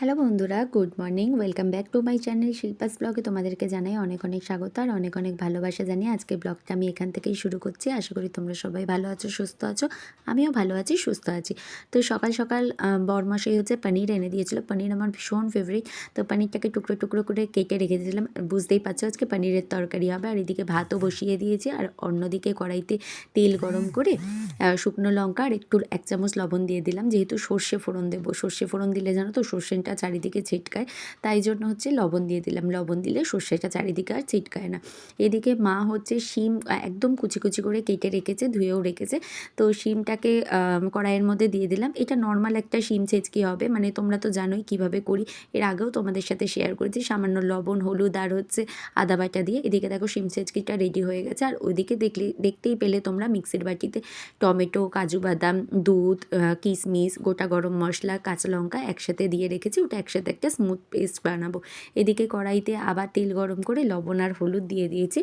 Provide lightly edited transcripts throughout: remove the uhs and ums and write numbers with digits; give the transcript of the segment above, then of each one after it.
Hello বন্ধুরা, good morning. Welcome back to my channel Shilpa's ব্লগে তোমাদেরকে জানাই অনেক অনেক স্বাগত আর অনেক অনেক ভালোবাসা জানিয়ে আজকে ব্লগটা আমি এখান থেকেই শুরু করছি। আশা করি তোমরা সবাই ভালো আছো, সুস্থ আছো। আমিও ভালো আছি, সুস্থ আছি। তো সকাল সকাল বরমশাই হচ্ছে পনির এনে দিয়েছিল। পনির আমার ভীষণ ফেভারিট। তো পনিরটাকে টুকরো টুকরো করে কেটে রেখে দিয়েছিলাম। বুঝতেই পারছো আজকে পনিরের তরকারি হবে। আর এদিকে ভাতও বসিয়ে দিয়েছি আর অন্যদিকে কড়াইতে তেল গরম করে শুকনো লঙ্কা আর একটু 1 চামচ লবণ দিয়ে দিলাম। যেহেতু সর্ষে ফোড়ন দেবো, সর্ষে ফোড়ন দিলে জানো তো সর্ষেটা চারিদিকে ছিটকায়, তাই জন্য হচ্ছে লবণ দিয়ে দিলাম। লবণ দিলে সর্ষেটা চারিদিকে আর ছিটকায় না। এদিকে মা হচ্ছে শিম একদম কুচি কুচি করে কেটে রেখেছে, ধুয়েও রেখেছে। তো শিমটাকে কড়াইয়ের মধ্যে দিয়ে দিলাম। এটা নর্মাল একটা শিম ছেঁচকি হবে, মানে তোমরা তো জানোই কীভাবে করি, এর আগেও তোমাদের সাথে শেয়ার করেছি। সামান্য লবণ, হলুদ আর হচ্ছে আদা বাটা দিয়ে। এদিকে দেখো শিম ছেঁচকিটা রেডি হয়ে গেছে। আর ওইদিকে দেখতেই পেলে তোমরা মিক্সির বাটিতে টমেটো, কাজু বাদাম, দুধ, কিশমিশ, গোটা গরম মশলা, কাঁচা লঙ্কা একসাথে দিয়ে রেখেছি। ওটা একসাথে একটা স্মুথ পেস্ট বানাবো। এদিকে কড়াইতে আবার তেল গরম করে লবণ আর হলুদ দিয়ে দিয়েছি।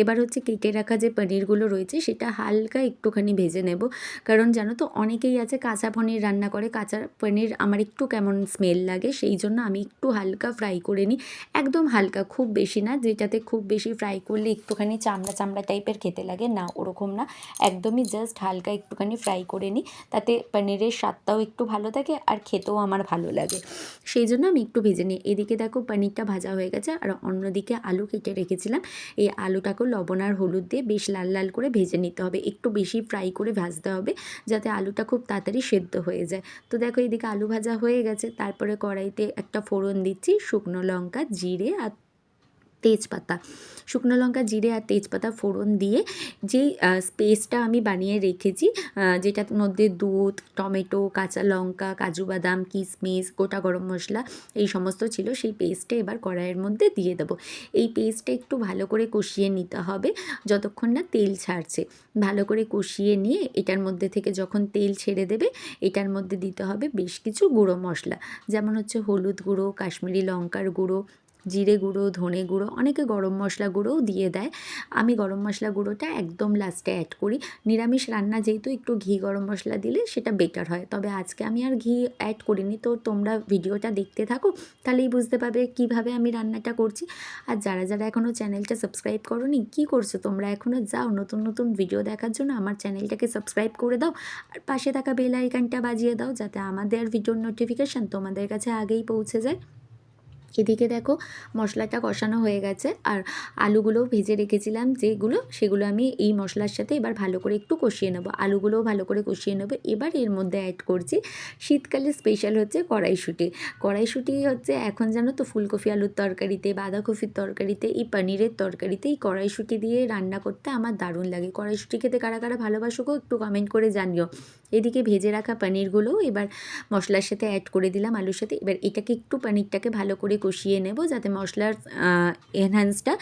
এবার হচ্ছে কেটে রাখা যে পনিরগুলো রয়েছে সেটা হালকা একটুখানি ভেজে নেব। কারণ জানো তো অনেকেই আছে কাঁচা পনির রান্না করে। কাঁচা পনির আমার একটু কেমন স্মেল লাগে, সেই জন্য আমি একটু হালকা ফ্রাই করে নিই। একদম হালকা, খুব বেশি না, যেটাতে খুব বেশি ফ্রাই করলে একটুখানি চামড়া চামড়া টাইপের খেতে লাগে, না ওরকম না। একদমই জাস্ট হালকা একটুখানি ফ্রাই করে নিই, তাতে পনিরের স্বাদটাও একটু ভালো থাকে আর খেতেও আমার ভালো লাগে, সেই জন্য আমি একটু ভেজে নিই। এদিকে দেখো পনিরটা ভাজা হয়ে গেছে আর অন্যদিকে আলু কেটে রেখেছিলাম। এই আলুটাকেও লবণ আর হলুদ দিয়ে বেশ লাল লাল করে ভেজে নিতে হবে, একটু বেশি ফ্রাই করে ভাজতে হবে যাতে আলুটা খুব তাড়াতাড়ি সেদ্ধ হয়ে যায়। তো দেখো এদিকে আলু ভাজা হয়ে গেছে। তারপরে কড়াইতে একটা ফোড়ন দিচ্ছি, শুকনো লঙ্কা, জিরে আর তেজপাতা। শুকনো লঙ্কা, জিরে আর তেজপাতা ফোড়ন দিয়ে যেই পেস্টটা আমি বানিয়ে রেখেছি, যেটার মধ্যে দুধ, টমেটো, কাঁচা লঙ্কা, কাজু বাদাম, কিশমিশ, গোটা গরম মশলা এই সমস্ত ছিল, সেই পেস্টটা এবার কড়াইয়ের মধ্যে দিয়ে দেবো। এই পেস্টটা একটু ভালো করে কষিয়ে নিতে হবে যতক্ষণ না তেল ছাড়ছে। ভালো করে কষিয়ে নিয়ে এটার মধ্যে থেকে যখন তেল ছেড়ে দেবে, এটার মধ্যে দিতে হবে বেশ কিছু গুঁড়ো মশলা, যেমন হচ্ছে হলুদ গুঁড়ো, কাশ্মীরি লঙ্কার গুঁড়ো, জিরে গুঁড়ো, ধনে গুঁড়ো, অনেকে গরম মশলা গুঁড়োও দিয়ে দেয়। আমি গরম মশলা গুঁড়োটা একদম লাস্টে অ্যাড করি। নিরামিষ রান্না যেহেতু একটু ঘি গরম মশলা দিলে সেটা বেটার হয়, তবে আজকে আমি আর ঘি অ্যাড করিনি। তো তোমরা ভিডিওটা দেখতে থাকো, তাহলেই বুঝতে পারবে কিভাবে আমি রান্নাটা করছি। আর যারা যারা এখনও চ্যানেলটা সাবস্ক্রাইব করোনি, কী করছো তোমরা? এখনও যাও নতুন নতুন ভিডিও দেখার জন্য আমার চ্যানেলটাকে সাবস্ক্রাইব করে দাও আর পাশে থাকা বেল আইকনটা বাজিয়ে দাও, যাতে আমাদের ভিডিওর নোটিফিকেশান তোমাদের কাছে আগেই পৌঁছে যায়। এদিকে দেখো মশলাটা কষানো হয়ে গেছে আর আলুগুলোও ভেজে রেখেছিলাম যেগুলো, সেগুলো আমি এই মশলার সাথে এবার ভালো করে একটু কষিয়ে নেবো। আলুগুলোও ভালো করে কষিয়ে নেবো। এবার এর মধ্যে অ্যাড করছি শীতকালে স্পেশাল হচ্ছে কড়াইশুঁটি। কড়াইশুঁটি হচ্ছে এখন জানো তো ফুলকপি আলুর তরকারিতে, বাঁধাকপির তরকারিতে, এই পনিরের তরকারিতে এই কড়াইশুঁটি দিয়ে রান্না করতে আমার দারুণ লাগে। কড়াইশুঁটি খেতে কারা কারা ভালোবাসো গো, একটু কমেন্ট করে জানিও। এদিকে ভেজে রাখা পনিরগুলোও এবার মশলার সাথে অ্যাড করে দিলাম, আলুর সাথে। এবার এটাকে একটু পনিরটাকে ভালো করে কষিয়ে নেব যাতে মশলার এনহান্সটা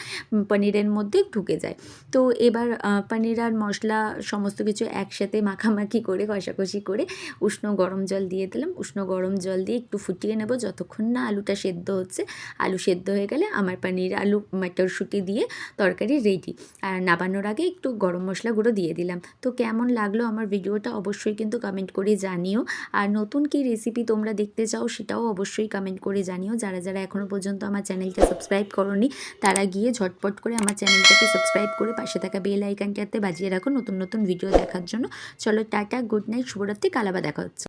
পনিরের মধ্যে ঢুকে যায়। তো এবার পনির আর মশলা সমস্ত কিছু একসাথে মাখামাখি করে কষাকষি করে উষ্ণ গরম জল দিয়ে দিলাম। উষ্ণ গরম জল দিয়ে একটু ফুটিয়ে নেব যতক্ষণ না আলুটা সেদ্ধ হচ্ছে। আলু সেদ্ধ হয়ে গেলে আমার পনির আলু মটরশুঁটি দিয়ে তরকারি রেডি। আর নাবানোর আগে একটু গরম মশলা গুঁড়ো দিয়ে দিলাম। তো কেমন লাগলো আমার ভিডিওটা অবশ্যই কিন্তু কমেন্ট করে জানিও। আর নতুন কী রেসিপি তোমরা দেখতে চাও সেটাও অবশ্যই কমেন্ট করে জানিও। যারা যারা এখনও পর্যন্ত আমার চ্যানেলটা সাবস্ক্রাইব করোনি তারা গিয়ে ঝটপট করে আমার চ্যানেলটাকে সাবস্ক্রাইব করে পাশে থাকা বেল আইকনটাতে বাজিয়ে রাখো নতুন নতুন ভিডিও দেখার জন্য। চলো টাটা, গুড নাইট, শুভরাত্রি, কাল আবার দেখা হচ্ছে।